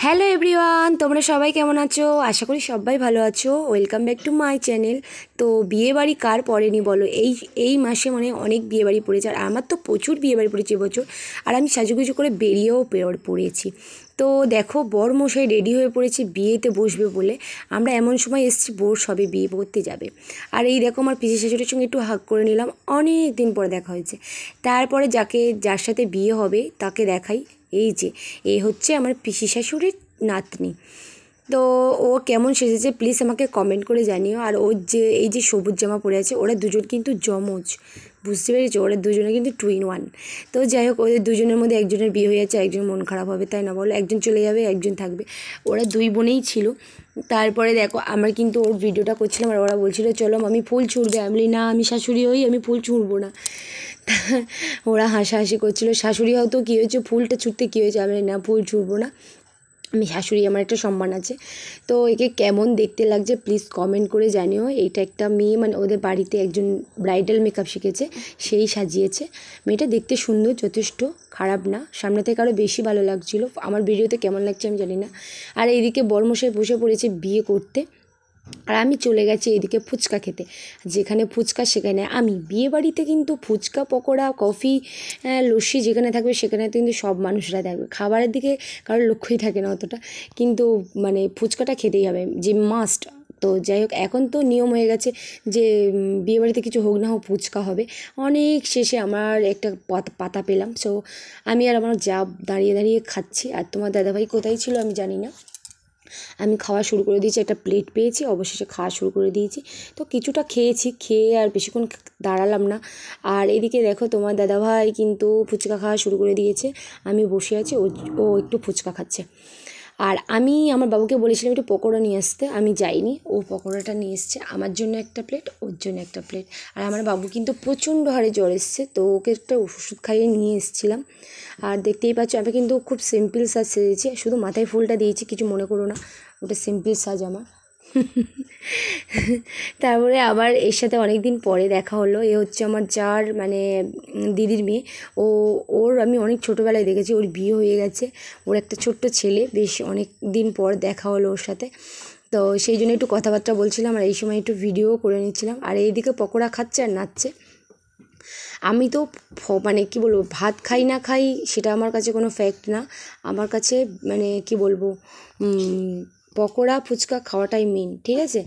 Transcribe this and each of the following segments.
Hello everyone, তোমরা সবাই কেমন আছো? আশা করি সবাই ভালো আছো। Welcome back to my channel. তো বিয়েবাড়ি কার পড়েনি বলো? এই মাসে মানে অনেক বিয়েবাড়ি পড়েছে, আর আমার তো প্রচুর বিয়েবাড়ি পড়েছে এবছর। আর আমি সাজুগুজু করে বেরিয়েও পড়েছি। তো দেখো, বর মশাই রেডি হয়ে পড়েছে বিয়েতে বসবে বলে। আমরা এমন সময় এসেছি বোর সবে বিয়ে করতে যাবে। আর এই দেখো, আমার পিসি শাশুড়ির সঙ্গে একটু হাগ করে নিলাম, অনেক দিন পরে দেখা হয়েছে। তারপরে যার সাথে বিয়ে হবে তাকে দেখাই। এই যে হচ্ছে আমার পিসি শাশুড়ির নাতনি। তো ও কেমন সেজেছে প্লিজ আমাকে কমেন্ট করে জানিও। আর ওর এই যে সবুজ জামা পরে আছে, ওরা দুজন কিন্তু যমজ, বুঝতে পেরেছো? ওরা দুজনে কিন্তু টুইন ওয়ান। তো যাই হোক, ওদের দুজনের মধ্যে একজনের বিয়ে হয়ে যাচ্ছে, একজন মন খারাপ হবে, তাই না বলো? একজন চলে যাবে, একজন থাকবে। ওরা দুই বোনেই ছিল। তারপরে দেখো, আমরা কিন্তু ওর ভিডিওটা করছিলাম, আর ওরা বলছিল চলো আমি ফুল ছুঁড়বে। আমি বলি না, আমি শাশুড়ি হই, আমি ফুল ছুঁড়বো না। ওরা হাসাহাসি করছিল, শাশুড়ি হয়তো কী হয়েছে, ফুলটা ছুঁড়তে কী হয়েছে? আমি না, ফুল ছুঁড়বো না, আমি শাশুড়ি, আমার একটা সম্মান আছে। তো একে কেমন দেখতে লাগছে প্লিজ কমেন্ট করে জানিও। এইটা একটা মেয়ে, মানে ওদের বাড়িতে একজন ব্রাইডাল মেকআপ শিখেছে, সেই সাজিয়েছে। মেয়েটা দেখতে সুন্দর, যথেষ্ট খারাপ না, সামনে থেকে আরও বেশি ভালো লাগছিল। আমার ভিডিওতে কেমন লাগছে আমি জানি না। আর এইদিকে বরমশাই বসে পড়েছে বিয়ে করতে, আর আমি চলে গেছি এদিকে ফুচকা খেতে। যেখানে ফুচকা সেখানে আমি। বিয়ে বাড়িতে কিন্তু ফুচকা, পকোড়া, কফি, লস্যি যেখানে থাকবে সেখানে কিন্তু সব মানুষরা থাকবে। খাবারের দিকে কারোর লক্ষ্যই থাকে না অতটা, কিন্তু মানে ফুচকাটা খেতেই হবে, যে মাস্ট। তো যাই হোক, এখন তো নিয়ম হয়ে গেছে যে বিয়েবাড়িতে কিছু হোক না হোক ফুচকা হবে। অনেক শেষে আমার একটা পাতা পেলাম, সো আমি আর আমার যা দাঁড়িয়ে দাঁড়িয়ে খাচ্ছি। আর তোমার দাদাভাই কোথায় ছিল আমি জানি না। আমি খাওয়া শুরু করে দিয়েছি, একটা প্লেট পেয়েছি, অবশেষে খাওয়া শুরু করে দিয়েছি। তো কিছুটা খেয়েছি, খেয়ে আর বেশিক্ষণ দাঁড়ালাম না। আর এদিকে দেখো, তোমার দাদাভাই কিন্তু ফুচকা খাওয়া শুরু করে দিয়েছে। আমি বসে আছি, ও একটু ফুচকা খাচ্ছে। আর আমি আমার বাবুকে বলেছিলাম একটু পকোড়া নিয়ে আসতে, আমি যাইনি, ও পকোড়াটা নিয়ে এসছে। আমার জন্য একটা প্লেট, ওর জন্য একটা প্লেট। আর আমার বাবু কিন্তু প্রচণ্ড হারে জ্বর এসছে, তো ওকে একটা ওষুধ খাইয়ে নিয়ে এসেছিলাম। আর দেখতেই পাচ্ছ আমি কিন্তু খুব সিম্পল সাজ সেজেছি, শুধু মাথায় ফুলটা দিয়েছি, কিছু মনে করো না, ওটা সিম্পল সাজ আমার। তারপরে আবার এর সাথে অনেক দিন পরে দেখা হলো। এ হচ্ছে আমার যার মানে দিদির মেয়ে। ওর আমি অনেক ছোটোবেলায় দেখেছি, ওর বিয়ে হয়ে গেছে, ওর একটা ছোট্ট ছেলে। বেশ অনেক দিন পর দেখা হলো ওর সাথে। তো সেই জন্য একটু কথাবার্তা বলছিলাম, আর এই সময় একটু ভিডিও করে নিচ্ছিলাম। আর এইদিকে পকোড়া খাচ্ছে আর নাচছে। আমি তো মানে কি বলবো, ভাত খাই না খাই সেটা আমার কাছে কোনো ফ্যাক্ট না। আমার কাছে মানে কি বলবো, পকোড়া ফুচকা খাওয়াটাই মেন, ঠিক আছে?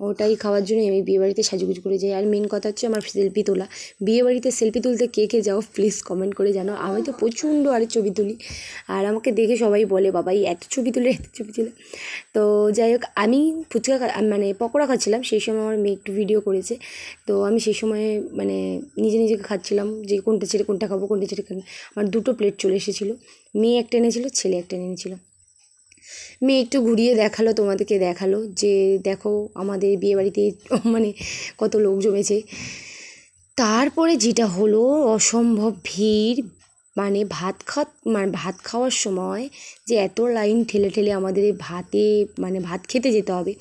ওটাই খাওয়ার জন্য আমি বিয়েবাড়িতে সাজুগুজু করে যাই। আর মেন কথা হচ্ছে আমার সেলফি তোলা। বিয়েবাড়িতে সেলফি তুলতে কে কে যাও প্লিজ কমেন্ট করে জানো। আমি তো প্রচণ্ড আরে ছবি তুলি, আর আমাকে দেখে সবাই বলে বাবা এই এত ছবি তুলে, এত ছবি তুলে। তো যাই হোক, আমি ফুচকা মানে পকোড়া খাচ্ছিলাম, সেই সময় আমার মেয়ে একটু ভিডিও করেছে। তো আমি সেই সময় মানে নিজেকে খাচ্ছিলাম, যে কোনটা ছেড়ে কোনটা খাবো, কোনটা ছেড়ে খাবো। আমার দুটো প্লেট চলে এসেছিলো, মেয়ে একটা এনেছিলো, ছেলে একটা এনেছিলো। মেয়ে একটু ঘুরিয়ে দেখালো, তোমাদেরকে দেখালো যে দেখো আমাদের বিয়েবাড়িতে মানে কত লোক জমেছে। তারপরে যেটা হলো, অসম্ভব ভিড়। মানে ভাত খাওয়ার সময় যে এত লাইন ঠেলে ঠেলে আমাদের এই মানে ভাত খেতে যেতে হবে।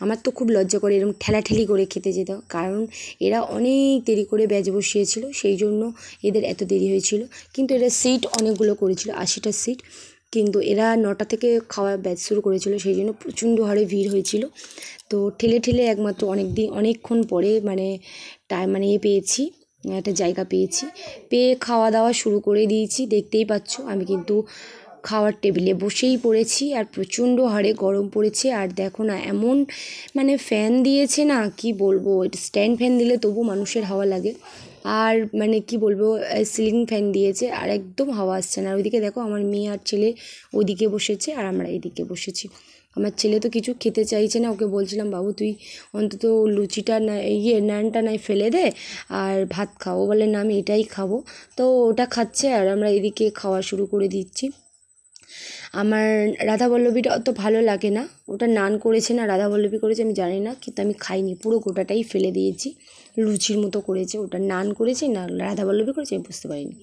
আমার তো খুব লজ্জা করে এরকম ঠেলাঠেলি করে খেতে যেতে, কারণ এরা অনেক দেরি করে ব্যাচ বসিয়েছিল, সেই জন্য এদের এত দেরি হয়েছিল। কিন্তু এরা সিট অনেকগুলো করেছিল, 80টা সিট, কিন্তু এরা 9টা থেকে খাওয়া ব্যাচ শুরু করেছিল, সেই জন্য প্রচণ্ড হারে ভিড় হয়েছিল। তো ঠেলে ঠেলে একমাত্র অনেকক্ষণ পরে মানে পেয়েছি, একটা জায়গা পেয়ে খাওয়া দাওয়া শুরু করে দিয়েছি। দেখতেই পাচ্ছ আমি কিন্তু খাওয়ার টেবিলে বসেই পড়েছি, আর প্রচণ্ড হারে গরম পড়েছে। আর দেখো না, এমন মানে ফ্যান দিয়েছে না, কি বলবো, এটা স্ট্যান্ড ফ্যান দিলে তবু মানুষের হাওয়া লাগে, আর মানে কি বলবো, সিলিং ফ্যান দিয়েছে, আর একদম হাওয়া আসছে না। ওইদিকে দেখো আমার মেয়ে আর ছেলে ওইদিকে বসেছে, আর আমরা এদিকে বসেছি। আমার ছেলে তো কিছু খেতে চাইছে না, ওকে বলছিলাম বাবু তুই অন্তত লুচিটা না নানটা নাই ফেলে দে আর ভাত খাও। বলে না আমি এটাই খাবো। তো ওটা খাচ্ছে, আর আমরা এদিকে খাওয়া শুরু করে দিচ্ছি। আমার রাধাবল্লভীটা অত ভালো লাগে না, ওটা নান করেছে না রাধাবল্লভী করেছে আমি জানি না, কিন্তু আমি খাইনি, পুরো গোটাটাই ফেলে দিয়েছি। লুচির মতো করেছে, ওটা নান করেছে না রাধাবল্লভী করেছে আমি বুঝতে পারিনি।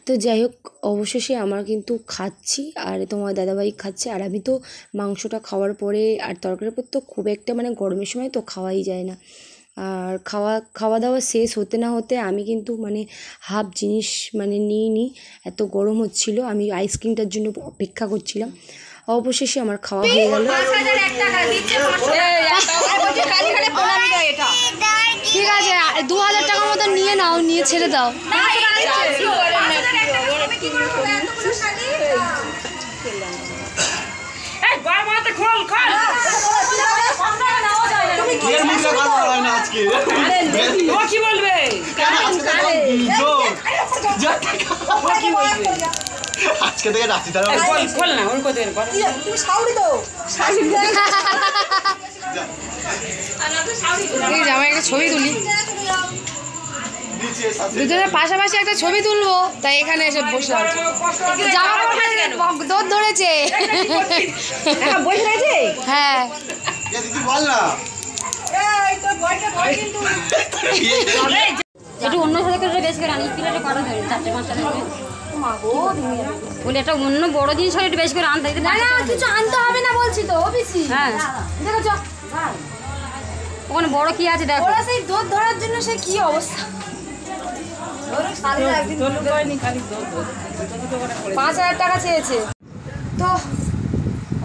তো যাই হোক, অবশেষে আমরা কিন্তু খাচ্ছি, আর তোমার দাদাভাই খাচ্ছে, আর আমি তো মাংসটা খাওয়ার পরে আর তরকারির পর তো খুব একটা মানে গরমের সময় তো খাওয়াই যায় না। আর খাওয়া দাওয়া শেষ হতে না হতে আমি কিন্তু মানে হাফ জিনিস মানে নিইনি, এত গরম হচ্ছিল, আমি আইসক্রিমটার জন্য অপেক্ষা করছিলাম। অবশেষে আমার খাওয়া হয়ে গেল। ঠিক আছে 2000 টাকার মতো নিয়ে নাও, নিয়ে ছেড়ে দাও। আজকে থেকে রাখছি তারা খোল না ওর কথা বল তুমি শাউরি দাও এই যে আমার একটা ছবি তুলি, দুজনের পাশাপাশি একটা ছবি তুলবো, তাই এখানে এসে বসে আছে। জামা কাপড় দৌড় ধরেছে, বসে রয়েছে। হ্যাঁ দিদি বল না একটু অন্য সাথে করে বেশ করে আনি প্লেটে করা ধরে 4-5টা ধরে বলে একটা অন্য বড় জিনিস হলে একটু বেশ করে আনতে। না না কিছু আনতে হবে না বলছি তো অফিসি। হ্যাঁ দেখো চ ওখানে বড় কি আছে দেখো। ওরা সেই দৌড় ধরার জন্য সে কি অবস্থা। 5000 টাকা চেয়েছে। তো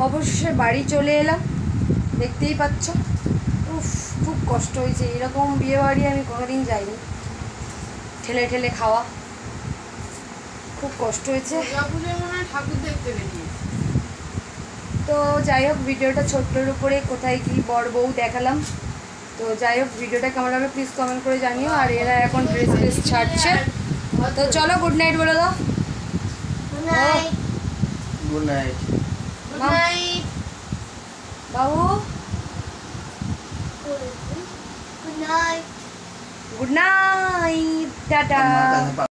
অবশেষে বাড়ি চলে এলাম, দেখতেই পাচ্ছ। উফ খুব কষ্ট হয়েছে, এরকম বিয়ে বাড়ি আমি কোনোদিন যাইনি। ঠেলে ঠেলে খাওয়া, খুব কষ্ট হয়েছে। তো যাই হোক ভিডিওটা ছোট্টর উপরে কোথায় কি বর বউ দেখালাম। তো যাই হোক ভিডিওটা কেমন লাগবে প্লিজ কমেন্ট করে জানিও। আর এরা এখন ড্রেস ছাড়ছে। তো চলো গুড নাইট বলে দাও। গুড নাইট গুড নাইট বাবু, গুড নাইট, টাটা।